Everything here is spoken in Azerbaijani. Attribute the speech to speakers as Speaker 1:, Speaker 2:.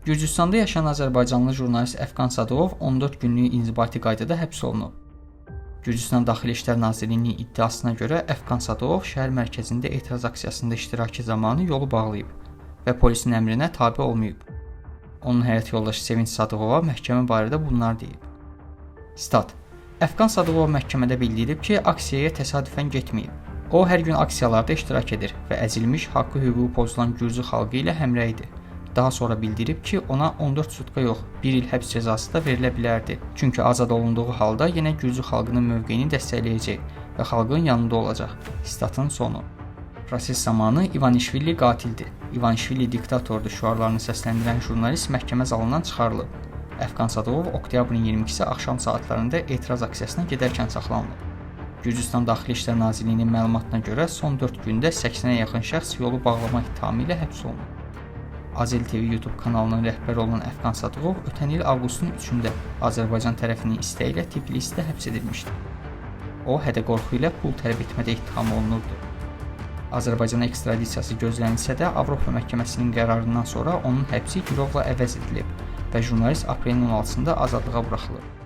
Speaker 1: Gürcüstanda yaşayan Azərbaycanlı jurnalist Əfqan Sadıqov 14 günlük inzibati qaydada həbs olunub. Gürcüstan Daxili İşlər Nazirliyinin iddiasına görə Əfqan Sadıqov şəhər mərkəzində etiraz aksiyasında iştirakı zamanı yolu bağlayıb və polisin əmrinə tabe olmayıb. Onun həyat yoldaşı Sevinç Sadıqova məhkəmə barədə bunlar deyib. Stat: Əfqan Sadıqov məhkəmədə bildirib ki, aksiyaya təsadüfən getməyib. O, hər gün aksiyalarda iştirak edir və əzilmiş, haqqı hüququ pozulan Gürcü xalqı ilə həmrəydir. Daha sonra bildirib ki, ona 14 sutka yox, 1 il həbs cəzası da verilə bilərdi. Çünki azad olunduğu halda yenə Gürcü xalqının mövqeyini dəstəkləyəcək və xalqın yanında olacaq. Statın sonu. Proses zamanı İvanişvili qatildir, İvanişvili diktatordur şüarlarını səsləndirən jurnalist məhkəmə zalından çıxarılıb. Əfqan Sadıqov oktyabrın 22-si axşam saatlarında etiraz aksiyasına gedərkən saxlanılıb. Gürcüstan Daxili İşlər Nazirliyinin məlumatına görə son 4 gündə 80-ə yaxın şəxs yolu bağlama ittihamı ilə həbs olunub. Azel TV YouTube kanalının rəhbəri olan Əfqan Sadıqov ötən il avqustun 3-də Azərbaycan tərəfinin istəyi ilə Tiflisdə həbs edilmişdi. O, hədə-qorxu ilə pul tələb etmədə ittiham olunurdu. Azərbaycana ekstradisiyası gözlənilsə də Avropa Məhkəməsinin qərarından sonra onun həbsi girovla əvəz edilib və jurnalist aprelin 16-sında azadlığa buraxılıb.